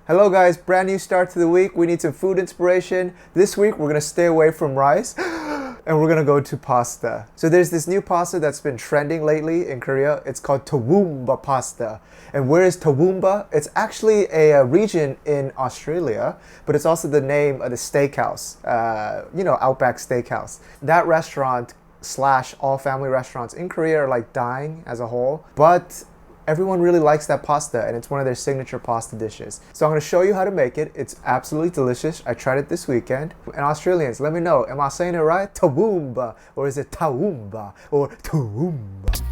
Hello guys, brand new start to the week. We need some food inspiration. This week we're gonna stay away from rice and we're gonna go to pasta. So there's this new pasta that's been trending lately in Korea. It's called Toowoomba Pasta. And where is Toowoomba? It's actually a region in Australia, but it's also the name of the steakhouse, Outback Steakhouse. That restaurant slash all family restaurants in Korea are like dying as a whole, but everyone really likes that pasta and it's one of their signature pasta dishes. So I'm going to show you how to make it. It's absolutely delicious. I tried it this weekend. And Australians, let me know, am I saying it right? Toowoomba, or is it Toowoomba, or Toowoomba?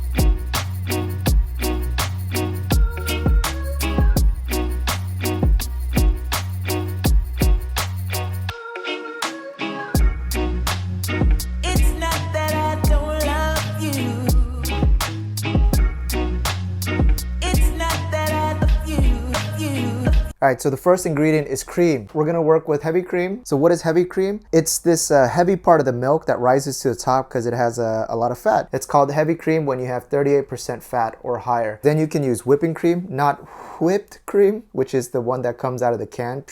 Alright, so the first ingredient is cream. We're gonna work with heavy cream. So what is heavy cream? It's this heavy part of the milk that rises to the top because it has a lot of fat. It's called heavy cream when you have 38% fat or higher. Then you can use whipping cream, not whipped cream, which is the one that comes out of the can.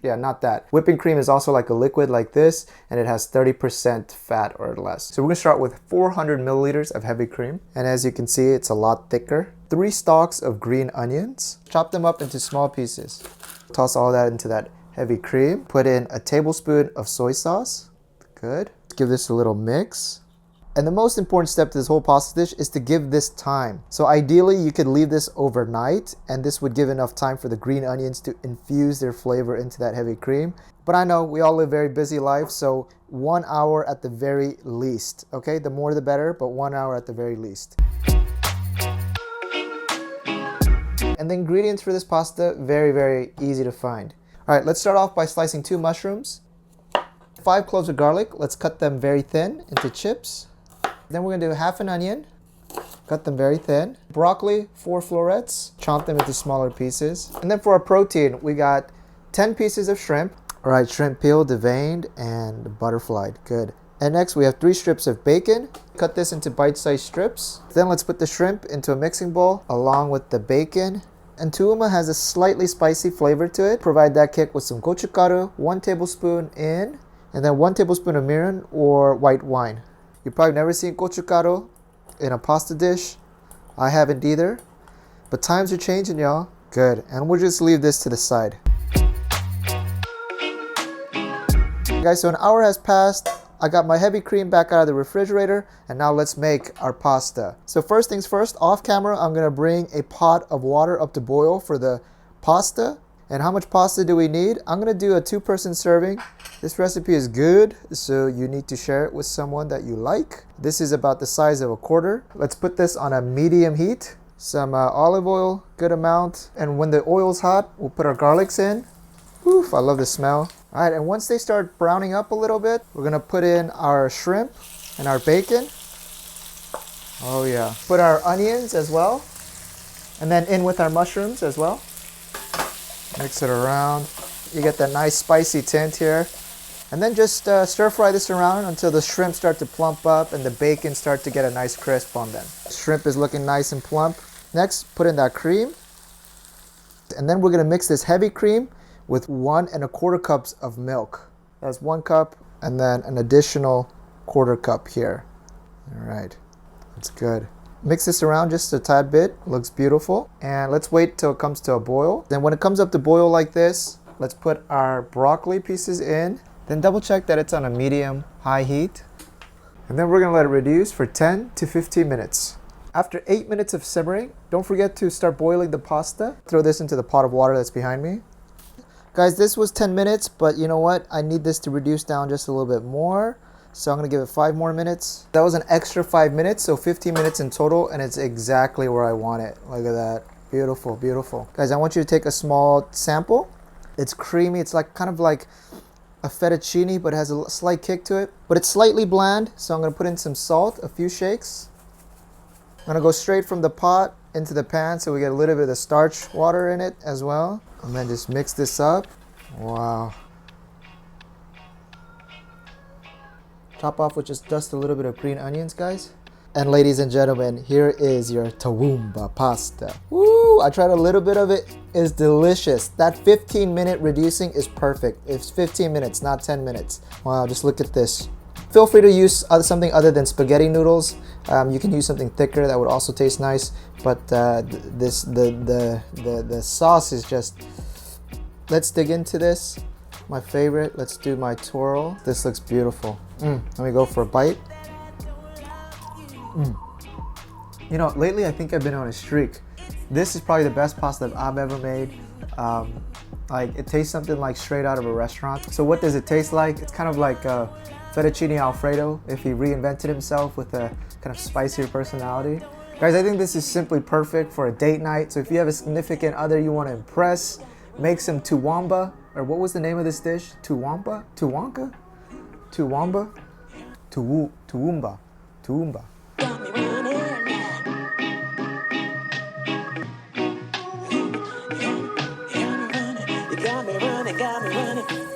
Yeah, not that. Whipping cream is also like a liquid like this, and it has 30% fat or less. So we're gonna start with 400 milliliters of heavy cream. And as you can see, it's a lot thicker. 3 stalks of green onions. Chop them up into small pieces. Toss all that into that heavy cream. Put in a tablespoon of soy sauce. Good. Give this a little mix. And the most important step to this whole pasta dish is to give this time. So ideally you could leave this overnight and this would give enough time for the green onions to infuse their flavor into that heavy cream. But I know we all live very busy lives, so 1 hour at the very least. Okay, the more the better, but 1 hour at the very least. And the ingredients for this pasta, very, very easy to find. All right, let's start off by slicing 2 mushrooms. 5 cloves of garlic, let's cut them very thin into chips. Then we're gonna do half an onion, cut them very thin. Broccoli, 4 florets, chop them into smaller pieces. And then for our protein, we got 10 pieces of shrimp. All right, shrimp peeled, deveined, and butterflied, good. And next we have 3 strips of bacon. Cut this into bite-sized strips. Then let's put the shrimp into a mixing bowl along with the bacon. And Toowoomba has a slightly spicy flavor to it. Provide that kick with some gochugaru, 1 tablespoon in, and then 1 tablespoon of mirin or white wine. You've probably never seen gochugaru in a pasta dish. I haven't either. But times are changing, y'all. Good. And we'll just leave this to the side. Guys, so an hour has passed. I got my heavy cream back out of the refrigerator, and now let's make our pasta. So first things first, off camera, I'm gonna bring a pot of water up to boil for the pasta. And how much pasta do we need? I'm gonna do a 2-person serving. This recipe is good, so you need to share it with someone that you like. This is about the size of a quarter. Let's put this on a medium heat. Some olive oil, good amount. And when the oil's hot, we'll put our garlics in. Oof, I love the smell. All right, and once they start browning up a little bit, we're gonna put in our shrimp and our bacon. Oh yeah. Put our onions as well. And then in with our mushrooms as well. Mix it around. You get that nice spicy tint here. And then just stir fry this around until the shrimp start to plump up and the bacon start to get a nice crisp on them. Shrimp is looking nice and plump. Next, put in that cream. And then we're gonna mix this heavy cream with 1 1/4 cups of milk. That's 1 cup and then an additional 1/4 cup here. All right, that's good. Mix this around just a tad bit, looks beautiful. And let's wait till it comes to a boil. Then when it comes up to boil like this, let's put our broccoli pieces in. Then double check that it's on a medium high heat. And then we're gonna let it reduce for 10 to 15 minutes. After 8 minutes of simmering, don't forget to start boiling the pasta. Throw this into the pot of water that's behind me. Guys, this was 10 minutes, but you know what? I need this to reduce down just a little bit more. So I'm gonna give it 5 more minutes. That was an extra 5 minutes, so 15 minutes in total, and it's exactly where I want it. Look at that, beautiful, beautiful. Guys, I want you to take a small sample. It's creamy, it's like kind of like a fettuccine, but it has a slight kick to it. But it's slightly bland, so I'm gonna put in some salt, a few shakes. I'm gonna go straight from the pot into the pan so we get a little bit of the starch water in it as well. And then just mix this up. Wow. Top off with just a little bit of green onions, guys. And ladies and gentlemen, here is your Toowoomba Pasta. Woo! I tried a little bit of it. It's delicious. That 15-minute reducing is perfect. It's 15 minutes, not 10 minutes. Wow, just look at this. Feel free to use something other than spaghetti noodles. You can use something thicker that would also taste nice. But the sauce is just... Let's dig into this. My favorite. Let's do my twirl. This looks beautiful. Let me go for a bite. You know, lately I think I've been on a streak. This is probably the best pasta that I've ever made. Like, it tastes something like straight out of a restaurant. So what does it taste like? It's kind of like fettuccine Alfredo if he reinvented himself with a kind of spicier personality. Guys, I think this is simply perfect for a date night. So if you have a significant other you want to impress, make some Toowoomba, or what was the name of this dish? Toowoomba? Toowoomba? Toowoomba? Toowoomba. Toowoomba. Got me running.